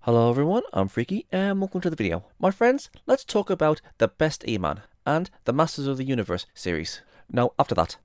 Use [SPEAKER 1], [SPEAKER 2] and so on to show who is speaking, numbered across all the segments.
[SPEAKER 1] Hello everyone, I'm Freaky and welcome to the video. My friends, let's talk about the best E-Man and the Masters of the Universe series. No, after that.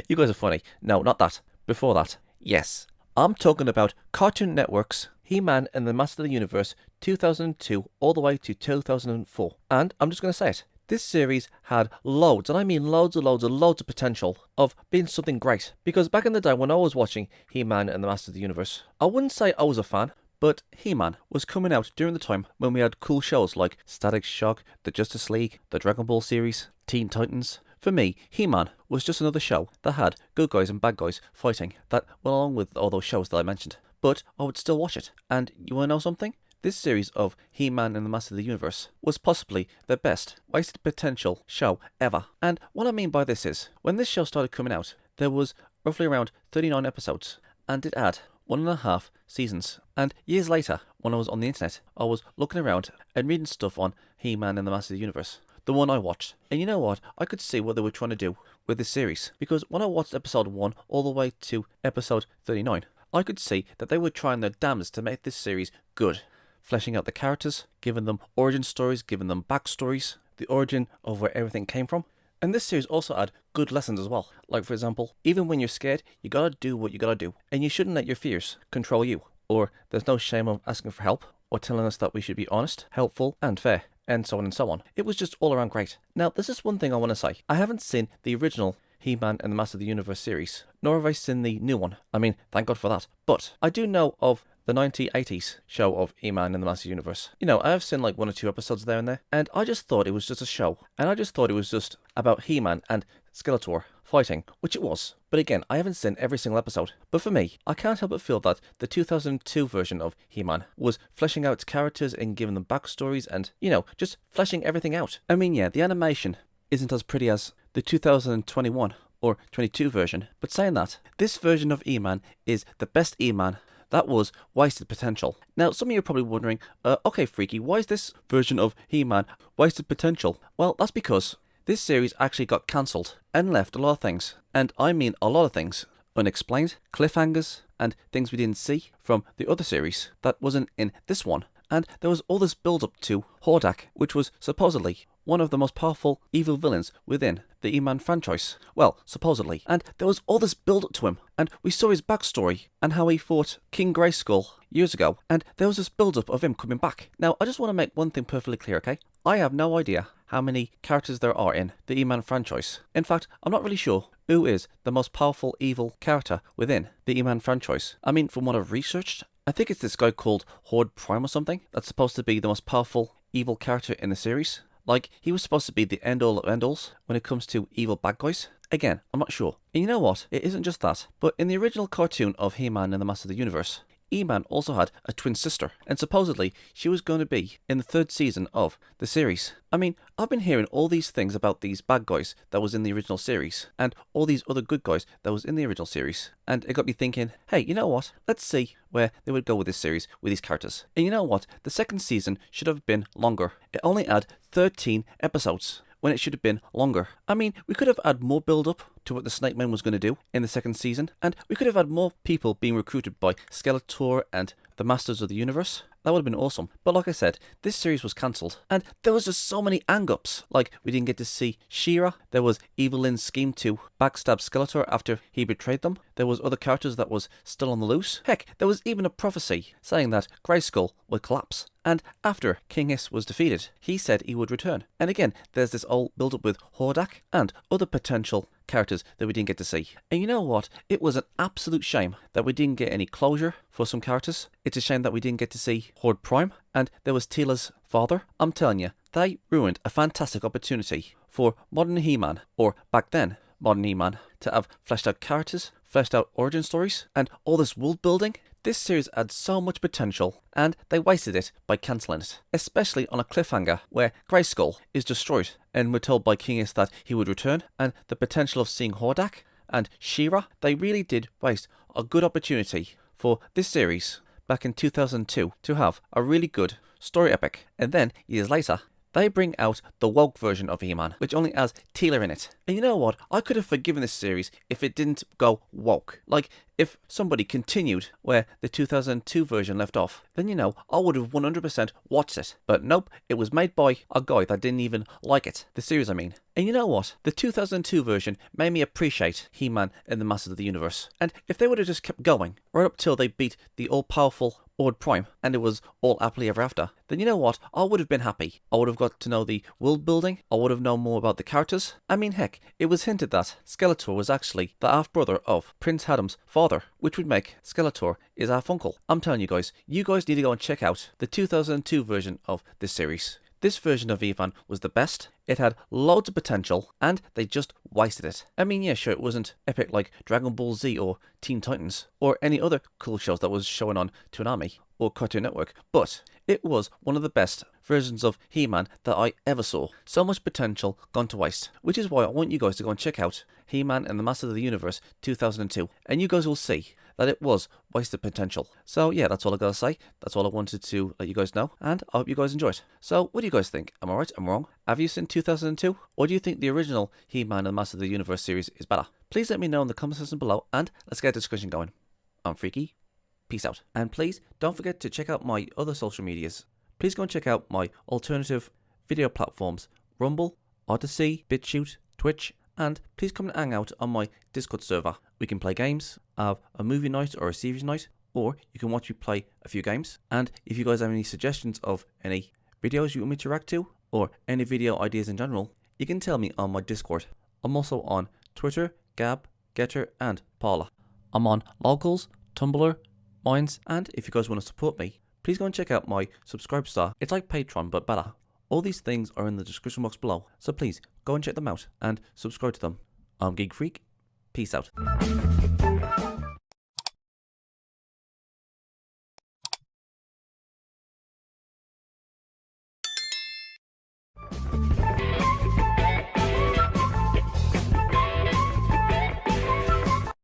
[SPEAKER 1] You guys are funny. No, not that. Before that. Yes. I'm talking about Cartoon Network's He-Man and the Masters of the Universe 2002 all the way to 2004. And I'm just going to say it. This series had loads, and I mean loads of potential of being something great. Because back in the day when I was watching He-Man and the Masters of the Universe, I wouldn't say I was a fan, but He-Man was coming out during the time when we had cool shows like Static Shock, the Justice League, the Dragon Ball series, Teen Titans. For me, He-Man was just another show that had good guys and bad guys fighting, that went along with all those shows that I mentioned. But I would still watch it. And you want to know something? This series of He-Man and the Master of the Universe was possibly the best wasted potential show ever. And what I mean by this is, when this show started coming out, there was roughly around 39 episodes, and it had 1.5 seasons. And years later, when I was on the internet, I was looking around and reading stuff on He-Man and the Master of the Universe, the one I watched. And you know what? I could see what they were trying to do with this series. Because when I watched episode 1 all the way to episode 39, I could see that they were trying their damnedest to make this series good. Fleshing out the characters, giving them origin stories, giving them backstories, the origin of where everything came from. And this series also had good lessons as well. Like, for example, even when you're scared, you gotta do what you gotta do. And you shouldn't let your fears control you. Or there's no shame of asking for help, or telling us that we should be honest, helpful, and fair, and so on and so on. It was just all around great. Now, there's just one thing I want to say. I haven't seen the original He-Man and the Master of the Universe series, nor have I seen the new one. I mean, thank God for that. But I do know of the 1980s show of He-Man and the Master Universe. You know, I have seen like 1 or 2 episodes there and there, and I just thought it was just a show, and I just thought it was just about He-Man and Skeletor fighting, which it was. But again, I haven't seen every single episode. But for me, I can't help but feel that the 2002 version of He-Man was fleshing out its characters and giving them backstories and, you know, just fleshing everything out. I mean, yeah, the animation isn't as pretty as the 2021 or 22 version, but saying that, this version of He-Man is the best He-Man. That was wasted potential. Now, some of you are probably wondering, okay, Freaky, why is this version of He-Man wasted potential? Well, that's because this series actually got cancelled and left a lot of things, and I mean a lot of things, unexplained, cliffhangers, and things we didn't see from the other series that wasn't in this one. And there was all this build-up to Hordak, which was supposedly one of the most powerful evil villains within the He-Man franchise. Well, supposedly. And there was all this build-up to him, and we saw his backstory and how he fought King Grayskull years ago, and there was this build-up of him coming back. Now, I just want to make one thing perfectly clear, okay? I have no idea how many characters there are in the He-Man franchise. In fact, I'm not really sure who is the most powerful evil character within the He-Man franchise. I mean, from what I've researched, I think it's this guy called Horde Prime or something that's supposed to be the most powerful evil character in the series. Like, he was supposed to be the end-all of end-alls when it comes to evil bad guys. Again, I'm not sure. And you know what? It isn't just that. But in the original cartoon of He-Man and the Master of the Universe, He-Man also had a twin sister, and supposedly she was going to be in the 3rd season of the series. I mean, I've been hearing all these things about these bad guys that was in the original series, and all these other good guys that was in the original series, and it got me thinking, hey, you know what? Let's see where they would go with this series, with these characters. And you know what? The 2nd season should have been longer. It only had 13 episodes, when it should have been longer. I mean, we could have had more build-up to what the Snake Man was going to do in the 2nd season, and we could have had more people being recruited by Skeletor and the Masters of the Universe. That would have been awesome. But like I said, this series was cancelled, and there was just so many hang-ups. Like, we didn't get to see She-Ra. There was Evil Lynn's scheme to backstab Skeletor after he betrayed them. There was other characters that was still on the loose. Heck, there was even a prophecy saying that Grayskull would collapse. And after King Hiss was defeated, he said he would return. And again, there's this old build-up with Hordak and other potential characters that we didn't get to see. And you know what? It was an absolute shame that we didn't get any closure for some characters. It's a shame that we didn't get to see Horde Prime, and there was Teela's father. I'm telling you, they ruined a fantastic opportunity for modern He-Man, or back then, modern He-Man, to have fleshed out characters, fleshed out origin stories, and all this world building. This series had so much potential, and they wasted it by cancelling it, especially on a cliffhanger where Grayskull is destroyed, and we're told by King Hiss that he would return, and the potential of seeing Hordak and She-Ra. They really did waste a good opportunity for this series back in 2002 to have a really good story epic, and then years later, they bring out the woke version of He-Man, which only has Teela in it. And you know what? I could have forgiven this series if it didn't go woke. Like, if somebody continued where the 2002 version left off, then I would have 100% watched it. But nope, it was made by a guy that didn't even like it. The series, I mean. And you know what? The 2002 version made me appreciate He-Man and the Masters of the Universe. And if they would have just kept going, right up till they beat the all-powerful Ord Prime, and it was all happily ever after, then you know what? I would have been happy. I would have got to know the world building. I would have known more about the characters. I mean, heck, it was hinted that Skeletor was actually the half-brother of Prince Hadam's father, which would make Skeletor his half-uncle. I'm telling you guys need to go and check out the 2002 version of this series. This version of He-Man was the best. It had loads of potential, and they just wasted it. I mean, yeah, sure, it wasn't epic like Dragon Ball Z or Teen Titans, or any other cool shows that was showing on Toonami or Cartoon Network, but it was one of the best versions of He-Man that I ever saw. So much potential gone to waste, which is why I want you guys to go and check out He-Man and the Masters of the Universe 2002, and you guys will see that it was wasted potential. So yeah, that's all I gotta say. That's all I wanted to let you guys know, and I hope you guys enjoy it. So what do you guys think? Am I right? Am I wrong? Have you seen 2002? Or do you think the original He-Man and the Masters of the Universe series is better? Please let me know in the comment section below, and let's get a discussion going. I'm Freaky. Peace out. And please don't forget to check out my other social medias. Please go and check out my alternative video platforms: Rumble, Odyssey, BitChute, Twitch, and please come and hang out on my Discord server. We can play games, have a movie night or a series night, or you can watch me play a few games. And if you guys have any suggestions of any videos you want me to react to, or any video ideas in general, you can tell me on my Discord. I'm also on Twitter, Gab, Getter, and Paula. I'm on Locals, Tumblr, Minds, and if you guys want to support me, please go and check out my Subscribestar. It's like Patreon, but better. All these things are in the description box below, so please go and check them out and subscribe to them. I'm Geek Freak. Peace out.